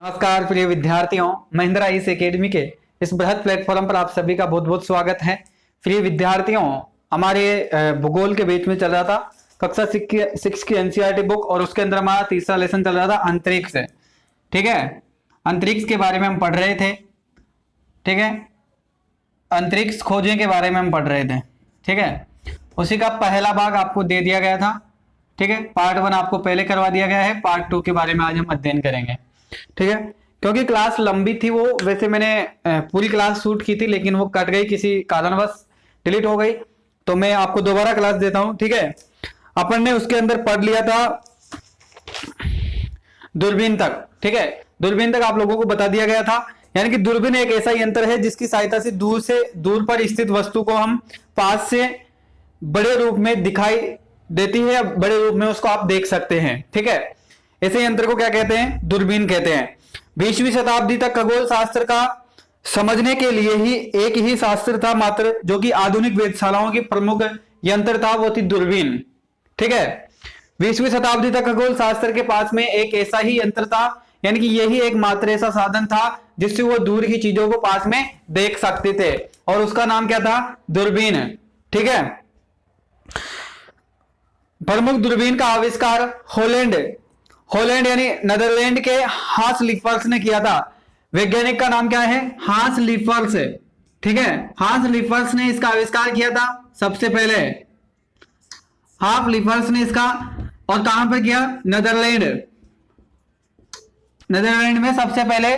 नमस्कार प्रिय विद्यार्थियों, महिंद्रा ईस एकेडमी के इस बृहद प्लेटफॉर्म पर आप सभी का बहुत बहुत स्वागत है। प्रिय विद्यार्थियों, हमारे भूगोल के बीच में चल रहा था कक्षा 6 की एनसीईआरटी बुक और उसके अंदर हमारा तीसरा लेसन चल रहा था अंतरिक्ष। ठीक है, अंतरिक्ष के बारे में हम पढ़ रहे थे। ठीक है, अंतरिक्ष खोजने के बारे में हम पढ़ रहे थे। ठीक है, उसी का पहला भाग आपको दे दिया गया था। ठीक है, पार्ट 1 आपको पहले करवा दिया गया है, पार्ट 2 के बारे में आज हम अध्ययन करेंगे। ठीक है, क्योंकि क्लास लंबी थी, वो वैसे मैंने पूरी क्लास शूट की थी लेकिन वो कट गई, किसी कारणवश डिलीट हो गई, तो मैं आपको दोबारा क्लास देता हूं। ठीक है, अपन ने उसके अंदर पढ़ लिया था दूरबीन तक। ठीक है, दूरबीन तक आप लोगों को बता दिया गया था। यानी कि दूरबीन एक ऐसा यंत्र है जिसकी सहायता से दूर पर स्थित वस्तु को हम पास से बड़े रूप में दिखाई देती है, बड़े रूप में उसको आप देख सकते हैं। ठीक है, ऐसे यंत्र को क्या कहते हैं? दूरबीन कहते हैं। 20वीं शताब्दी तक खगोल शास्त्र का समझने के लिए ही एक ही शास्त्र था मात्र, जो कि आधुनिक वेधशालाओं की प्रमुख यंत्र था, वो थी दूरबीन। ठीक है, 20वीं शताब्दी तक खगोल शास्त्र के पास में एक ऐसा ही यंत्र था, यानी कि यही एक मात्र ऐसा साधन था जिससे वो दूर की चीजों को पास में देख सकते थे, और उसका नाम क्या था? दूरबीन। ठीक है, प्रमुख दूरबीन का आविष्कार हॉलैंड यानी नीदरलैंड के हांस लिफर्स ने किया था। वैज्ञानिक का नाम क्या है? हांस लिफर्स। ठीक है, हांस लिफर्स ने इसका आविष्कार किया था सबसे पहले। हांस लिफर्स ने इसका, और कहां पर किया? नीदरलैंड में सबसे पहले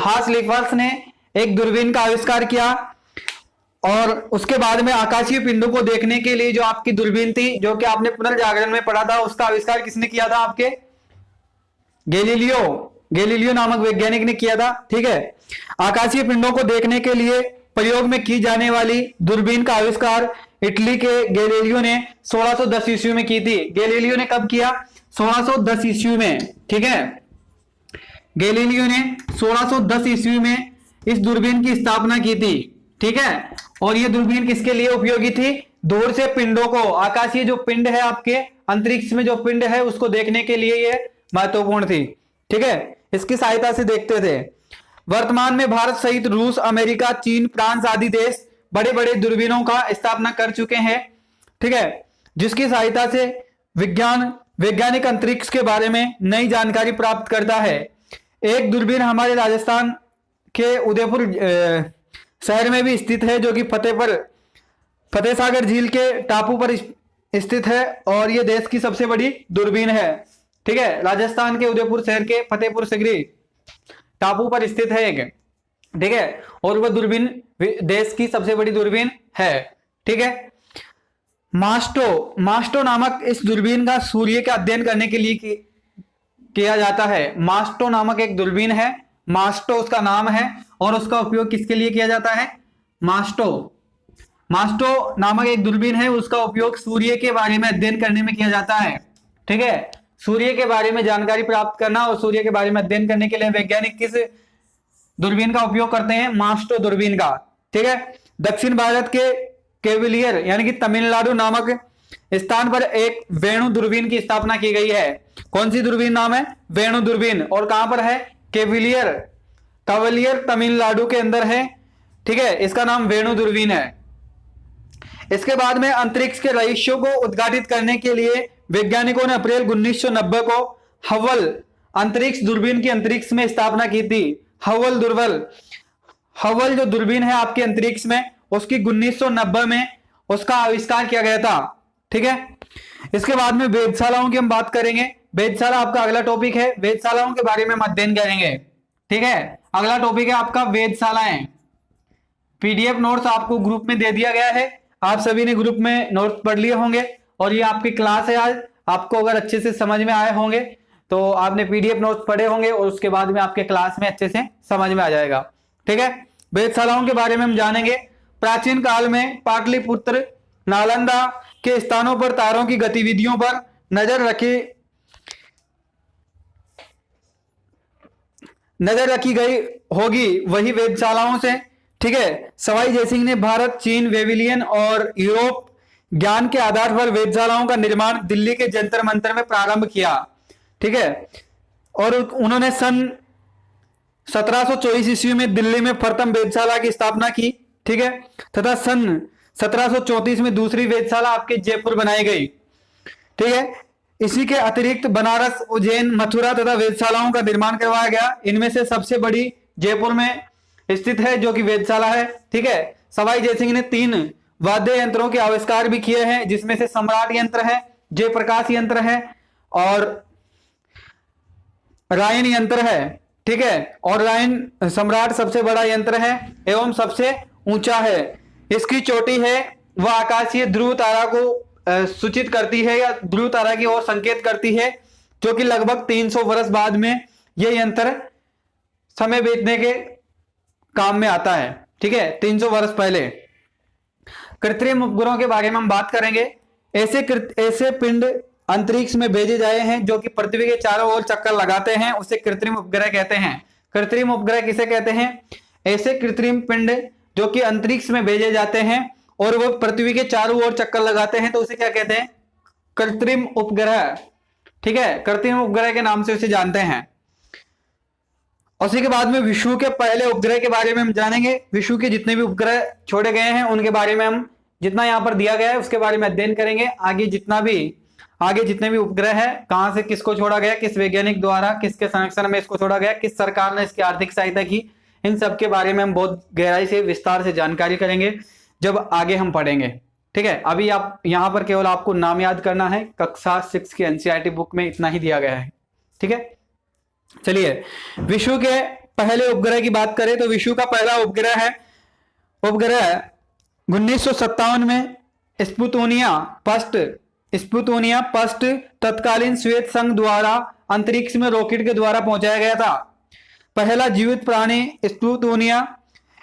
हांस लिफर्स ने एक दूरबीन का आविष्कार किया। और उसके बाद में आकाशीय पिंडों को देखने के लिए जो आपकी दूरबीन थी, जो कि आपने पुनर्जागरण में पढ़ा था, उसका आविष्कार किसने किया था? आपके गैलीलियो नामक वैज्ञानिक ने किया था। ठीक है, आकाशीय पिंडों को देखने के लिए प्रयोग में की जाने वाली दूरबीन का आविष्कार इटली के गैलीलियो ने 1610 ईस्वी में की थी। गैलीलियो ने कब किया? 1610 ईस्वी में। ठीक है, गैलीलियो ने 1610 ईस्वी में इस दूरबीन की स्थापना की थी। ठीक है, और ये दूरबीन किसके लिए उपयोगी थी? दूर से पिंडों को, आकाशीय जो पिंड है आपके अंतरिक्ष में जो पिंड है, उसको देखने के लिए ये महत्वपूर्ण थी। ठीक है, इसकी सहायता से देखते थे। वर्तमान में भारत सहित रूस, अमेरिका, चीन, फ्रांस आदि देश बड़े बड़े दूरबीनों का स्थापना कर चुके हैं। ठीक है, जिसकी सहायता से वैज्ञानिक अंतरिक्ष के बारे में नई जानकारी प्राप्त करता है। एक दूरबीन हमारे राजस्थान के उदयपुर शहर में भी स्थित है, जो कि फतेह सागर झील के टापू पर स्थित है, और यह देश की सबसे बड़ी दूरबीन है। ठीक है, राजस्थान के उदयपुर शहर के फतेहपुर सिगरी टापू पर स्थित है एक। ठीक है, और वह दूरबीन देश की सबसे बड़ी दूरबीन है। ठीक है, मास्टो नामक इस दूरबीन का सूर्य का अध्ययन करने के लिए किया जाता है। मास्टो नामक एक दूरबीन है, मास्टो उसका नाम है, और उसका उपयोग किसके लिए किया जाता है? मास्टो नामक एक दूरबीन है, उसका उपयोग सूर्य के बारे में अध्ययन करने में किया जाता है। ठीक है, सूर्य के बारे में जानकारी प्राप्त करना और सूर्य के बारे में अध्ययन करने के लिए वैज्ञानिक किस दूरबीन का उपयोग करते हैं? मास्टो दूरबीन का। ठीक है, दक्षिण भारत के केवलियर यानी कि तमिलनाडु नामक स्थान पर एक वेणु दूरबीन की स्थापना की गई है। कौन सी दूरबीन नाम है? वेणु दूरबीन। और कहां पर है? कवलियर तमिलनाडु के अंदर है। ठीक है, इसका नाम वेणु दूरबीन है। इसके बाद में अंतरिक्ष के रहस्यों को उद्घाटित करने के लिए वैज्ञानिकों ने अप्रैल 1990 को हबल अंतरिक्ष दूरबीन की अंतरिक्ष में स्थापना की थी। हबल जो दूरबीन है आपके अंतरिक्ष में, उसकी 1990 में उसका आविष्कार किया गया था। ठीक है, इसके बाद में वेधशालाओं की हम बात करेंगे। वेधशाला आपका अगला टॉपिक है, वेधशालाओं के बारे में हम अध्ययन करेंगे। ठीक है, अगला टॉपिक है आपका वेधशालाएं। पीडीएफ नोट्स आपको ग्रुप में दे दिया गया है, आप सभी ने ग्रुप में नोट्स पढ़ लिए होंगे, और ये आपकी क्लास है आज। आपको अगर अच्छे से समझ में आए होंगे तो आपने पीडीएफ नोट्स पढ़े होंगे, और उसके बाद में आपके क्लास में अच्छे से समझ में आ जाएगा। ठीक है, वेधशालाओं के बारे में हम जानेंगे। प्राचीन काल में पाटलिपुत्र, नालंदा के स्थानों पर तारों की गतिविधियों पर नजर रखी गई होगी, वही वेधशालाओं से। ठीक है, सवाई जयसिंह ने भारत, चीन, वेविलियन और यूरोप ज्ञान के आधार पर वेधशालाओं का निर्माण दिल्ली के जंतर मंतर में प्रारंभ किया। ठीक है, और उन्होंने सन 1724 ईस्वी में दिल्ली में प्रथम वेधशाला की स्थापना की, ठीक है, तथा सन 1734 में दूसरी वेधशाला आपके जयपुर बनाई गई, ठीक है। इसी के अतिरिक्त बनारस, उज्जैन, मथुरा तथा वेधशालाओं का निर्माण करवाया गया। इनमें से सबसे बड़ी जयपुर में स्थित है जो कि वेधशाला है, ठीक है। सवाई जयसिंह ने 3 वाद्य यंत्रों के आविष्कार भी किए हैं, जिसमें से सम्राट यंत्र है, जयप्रकाश यंत्र है और रायन यंत्र है, ठीक है। और रायन सम्राट सबसे बड़ा यंत्र है एवं सबसे ऊंचा है। इसकी चोटी है वह आकाशीय ध्रुव तारा को सूचित करती है या ध्रुव तारा की ओर संकेत करती है, जो कि लगभग 300 वर्ष बाद में यह यंत्र समय बीतने के काम में आता है, ठीक है, 300 वर्ष पहले। कृत्रिम उपग्रहों के बारे में हम बात करेंगे। ऐसे पिंड अंतरिक्ष में भेजे जाए हैं जो कि पृथ्वी के चारों ओर चक्कर लगाते हैं, उसे कृत्रिम उपग्रह कहते हैं। कृत्रिम उपग्रह किसे कहते हैं? ऐसे कृत्रिम पिंड जो कि अंतरिक्ष में भेजे जाते हैं और वो पृथ्वी के चारों ओर चक्कर लगाते हैं, तो उसे क्या कहते हैं? कृत्रिम उपग्रह, ठीक है, कृत्रिम उपग्रह के नाम से उसे जानते हैं। उसी के बाद में विश्व के पहले उपग्रह के बारे में हम जानेंगे। विश्व के जितने भी उपग्रह छोड़े गए हैं उनके बारे में हम जितना यहां पर दिया गया है उसके बारे में अध्ययन करेंगे। आगे जितने भी उपग्रह है, कहां से किसको छोड़ा गया, किस वैज्ञानिक द्वारा, किसके संरक्षण में इसको छोड़ा गया, किस सरकार ने इसकी आर्थिक सहायता की, इन सब के बारे में हम बहुत गहराई से विस्तार से जानकारी करेंगे जब आगे हम पढ़ेंगे, ठीक है। अभी आप यहां पर केवल आपको नाम याद करना है। कक्षा 6 की एनसीईआरटी बुक में इतना ही दिया गया है, ठीक है। चलिए विश्व के पहले उपग्रह की बात करें तो विश्व का पहला उपग्रह 1957 में स्पुतनिया फर्स्ट तत्कालीन श्वेत संघ द्वारा अंतरिक्ष में रॉकेट के द्वारा पहुंचाया गया था। पहला जीवित प्राणी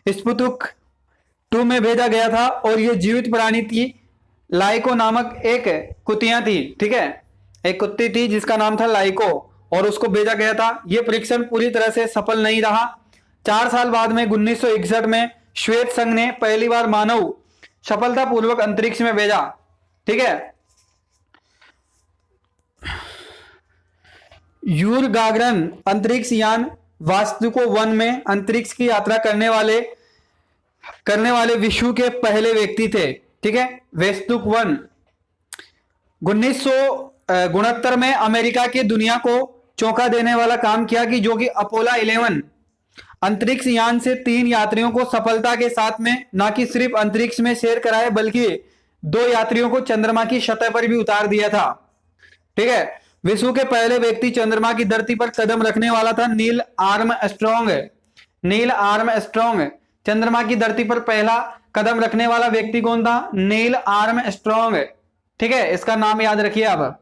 स्पुतुक 2 में भेजा गया था और यह जीवित प्राणी थी लाइको नामक एक कुतिया थी, ठीक है, एक कुत्ती थी जिसका नाम था लाइको और उसको भेजा गया था। यह परीक्षण पूरी तरह से सफल नहीं रहा। 4 साल बाद में 1961 में श्वेत संघ ने पहली बार मानव सफलतापूर्वक अंतरिक्ष में भेजा, ठीक है। यूर गागरन अंतरिक्ष यान वास्तुको 1 में अंतरिक्ष की यात्रा करने वाले विश्व के पहले व्यक्ति थे, ठीक है, वेस्तुक 1। 1969 में अमेरिका की दुनिया को चौंका देने वाला काम किया कि जो कि अपोलो 11 अंतरिक्ष यान से 3 यात्रियों को सफलता के साथ में न कि सिर्फ अंतरिक्ष में सैर कराए बल्कि 2 यात्रियों को चंद्रमा की सतह पर भी उतार दिया था, ठीक है। विश्व के पहले व्यक्ति चंद्रमा की धरती पर कदम रखने वाला था नील आर्मस्ट्रॉन्ग। चंद्रमा की धरती पर पहला कदम रखने वाला व्यक्ति कौन था? नील आर्मस्ट्रॉन्ग, ठीक है, इसका नाम याद रखिए आप।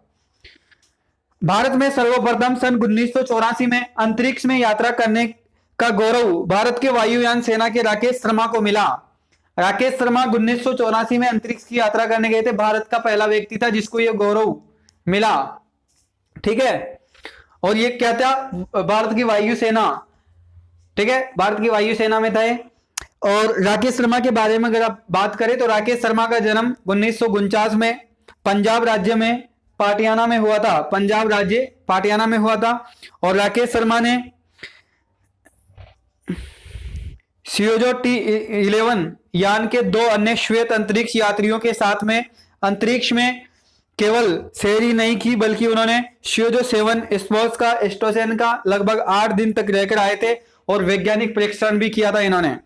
भारत में सर्वप्रथम सन 1984 में अंतरिक्ष में यात्रा करने का गौरव भारत के वायुयान सेना के राकेश शर्मा को मिला। राकेश शर्मा 1984 में अंतरिक्ष की यात्रा करने गए थे। भारत का पहला व्यक्ति था जिसको यह गौरव मिला, ठीक है। और ये क्या था? भारत की वायुसेना, ठीक है, भारत की वायुसेना में था। और राकेश शर्मा के बारे में अगर आप बात करें तो राकेश शर्मा का जन्म 1949 में पंजाब राज्य में पाटियाला में हुआ था, पंजाब राज्य पाटियाला में हुआ था। और राकेश शर्मा ने सियोजो T11 यान के 2 अन्य श्वेत अंतरिक्ष यात्रियों के साथ में अंतरिक्ष में केवल सैर ही नहीं की बल्कि उन्होंने सियोजो 7 स्पोर्ट्स का स्टेशन का लगभग 8 दिन तक रहकर आए थे और वैज्ञानिक परीक्षण भी किया था इन्होंने।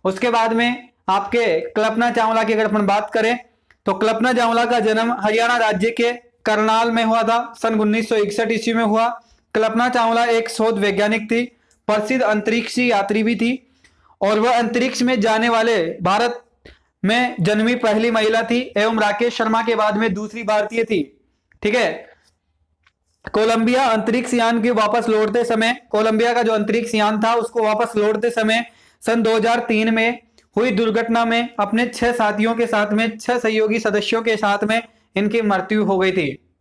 उसके बाद में आपके कल्पना चावला की अगर अपन बात करें तो कल्पना चावला का जन्म हरियाणा राज्य के करनाल में हुआ था, सन 1961 ईस्वी में हुआ। कल्पना चावला एक शोध वैज्ञानिक थी, प्रसिद्ध अंतरिक्षी यात्री भी थी और वह अंतरिक्ष में जाने वाले भारत में जन्मी पहली महिला थी एवं राकेश शर्मा के बाद में दूसरी भारतीय थी, ठीक है। कोलंबिया अंतरिक्ष यान के वापस लौटते समय, कोलंबिया का जो अंतरिक्ष यान था उसको वापस लौटते समय सन 2003 में हुई दुर्घटना में अपने 6 साथियों के साथ में 6 सहयोगी सदस्यों के साथ में इनकी मृत्यु हो गई थी,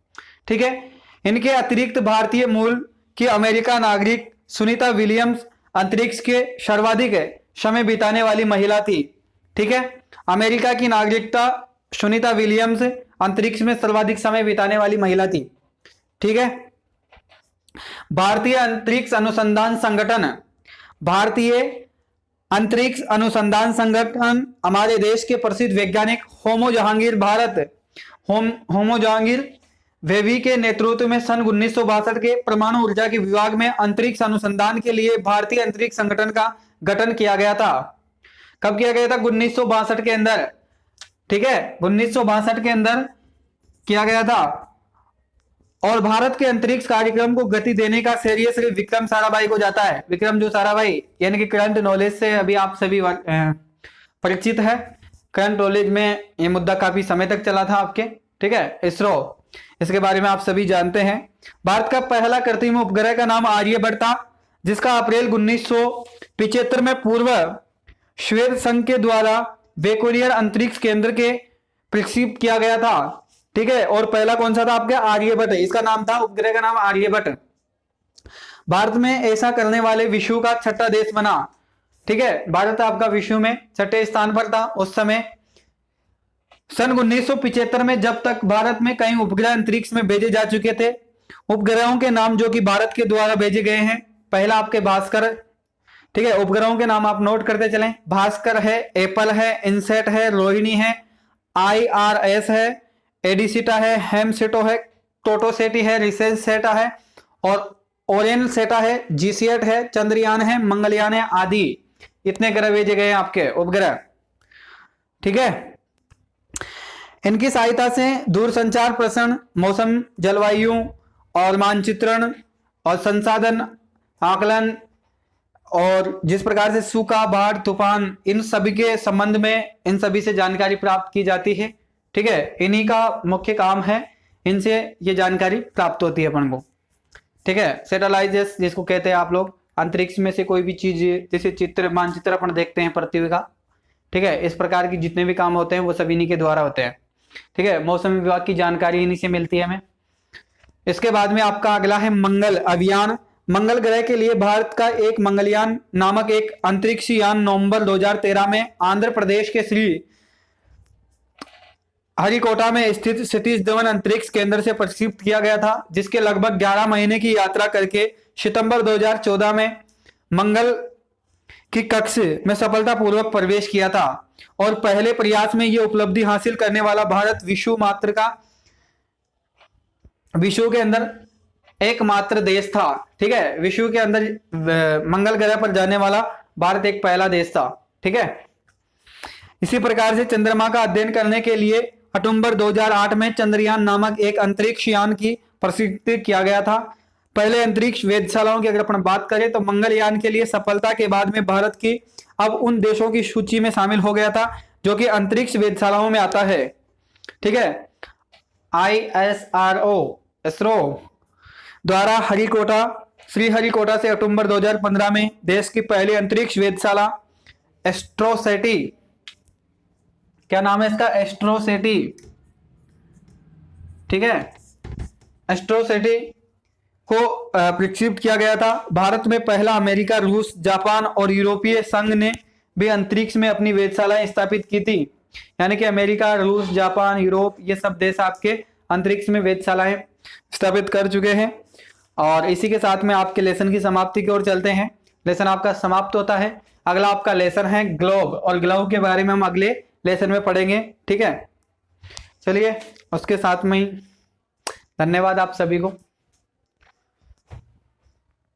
ठीक है। इनके अतिरिक्त भारतीय मूल की अमेरिका नागरिक सुनीता विलियम्स अंतरिक्ष के सर्वाधिक समय बिताने वाली महिला थी, ठीक है। अमेरिका की नागरिकता सुनीता विलियम्स अंतरिक्ष में सर्वाधिक समय बिताने वाली महिला थी, ठीक है। भारतीय अंतरिक्ष अनुसंधान संगठन भारतीय अंतरिक्ष अनुसंधान संगठन हमारे देश के प्रसिद्ध वैज्ञानिक होमो जहांगीर वेवी के नेतृत्व में सन 1962 के परमाणु ऊर्जा के विभाग में अंतरिक्ष अनुसंधान के लिए भारतीय अंतरिक्ष संगठन का गठन किया गया था। कब किया गया था? 1962 के अंदर, ठीक है, 1962 के अंदर किया गया था। और भारत के अंतरिक्ष कार्यक्रम को गति देने का श्रेय सिर्फ विक्रम साराभाई को जाता है। विक्रम जो साराभाई, यानी कि करंट नॉलेज से अभी आप सभी परिचित है। करंट नॉलेज में ये मुद्दा काफी समय तक चला था आपके, ठीक है। इसरो, इसके बारे में आप सभी जानते हैं। भारत का पहला कृत्रिम उपग्रह का नाम आर्यभट्ट था, जिसका अप्रैल 1975 में पूर्व श्वेत संघ के द्वारा वेकोनियर अंतरिक्ष केंद्र के प्रक्षेपित किया गया था, ठीक है। और पहला कौन सा था आपका? आर्यभट्ट, इसका नाम था, उपग्रह का नाम आर्यभट्ट। भारत में ऐसा करने वाले विश्व का छठा देश बना, ठीक है। भारत आपका विश्व में छठे स्थान पर था उस समय। सन 1975 में जब तक भारत में कई उपग्रह अंतरिक्ष में भेजे जा चुके थे। उपग्रहों के नाम जो कि भारत के द्वारा भेजे गए हैं, पहला आपके भास्कर, ठीक है। उपग्रहों के नाम आप नोट करते चलें। भास्कर है, एप्पल है, इनसेट है, रोहिणी है, IRS है, एडिसिटा है, हेमसेटो है, टोटोसेटी है, रिसेंसेटा है और ओरेनसेटा है, जीसीएट है, चंद्रयान है, मंगलयान है आदि। इतने ग्रह भेजे गए हैं आपके उपग्रह, ठीक है। इनकी सहायता से दूरसंचार प्रसारण, मौसम, जलवायु और मानचित्रण और संसाधन आकलन और जिस प्रकार से सूखा, बाढ़, तूफान, इन सभी के संबंध में इन सभी से जानकारी प्राप्त की जाती है, ठीक है। इन्हीं का मुख्य काम है, इनसे ये जानकारी प्राप्त होती है अपन को, ठीक है। सैटेलाइट जिसको कहते हैं आप लोग, अंतरिक्ष में से कोई भी चीज, जैसे चित्र, मानचित्र अपन देखते हैं पृथ्वी का, ठीक है। इस प्रकार की जितने भी काम होते हैं वो सब इन्हीं के द्वारा होते हैं, ठीक है। मौसम विभाग की जानकारी इन्हीं से मिलती है हमें। इसके बाद में आपका अगला है मंगल अभियान। मंगल ग्रह के लिए भारत का एक मंगलयान नामक एक अंतरिक्ष यान नवंबर 2013 में आंध्र प्रदेश के श्री हरिकोटा में स्थित सतीश धवन अंतरिक्ष केंद्र से प्रक्षेपित किया गया था, जिसके लगभग 11 महीने की यात्रा करके सितंबर 2014 में मंगल की कक्ष में सफलतापूर्वक प्रवेश किया था। और पहले प्रयास में यह उपलब्धि हासिल करने वाला भारत विश्व के अंदर एकमात्र देश था, ठीक है। विश्व के अंदर मंगल ग्रह पर जाने वाला भारत एक पहला देश था, ठीक है। इसी प्रकार से चंद्रमा का अध्ययन करने के लिए अक्टूबर 2008 में चंद्रयान नामक एक अंतरिक्ष यान की प्रक्षेपित किया गया था। पहले अंतरिक्ष वेधशालाओं की अगर अपन बात करें तो मंगलयान के लिए सफलता के बाद में भारत की अब उन देशों की सूची में शामिल हो गया था जो कि अंतरिक्ष वेधशालाओं में आता है, ठीक है। इसरो द्वारा श्री हरिकोटा से अक्टूबर 2015 में देश की पहली अंतरिक्ष वेधशाला एस्ट्रोसेटी, क्या नाम है इसका? एस्ट्रोसेटी, ठीक है। एस्ट्रोसेटी को प्रक्षेपित किया गया था। भारत में पहला अमेरिका, रूस, जापान और यूरोपीय संघ ने भी अंतरिक्ष में अपनी वेधशालाएं स्थापित की थी। यानी कि अमेरिका, रूस, जापान, यूरोप, ये सब देश आपके अंतरिक्ष में वेधशालाएं स्थापित कर चुके हैं। और इसी के साथ में आपके लेसन की समाप्ति की ओर चलते हैं। लेसन आपका समाप्त होता है। अगला आपका लेसन है ग्लोब, और ग्लोब के बारे में हम अगले लेसन में पढ़ेंगे, ठीक है। चलिए उसके साथ में ही धन्यवाद आप सभी को।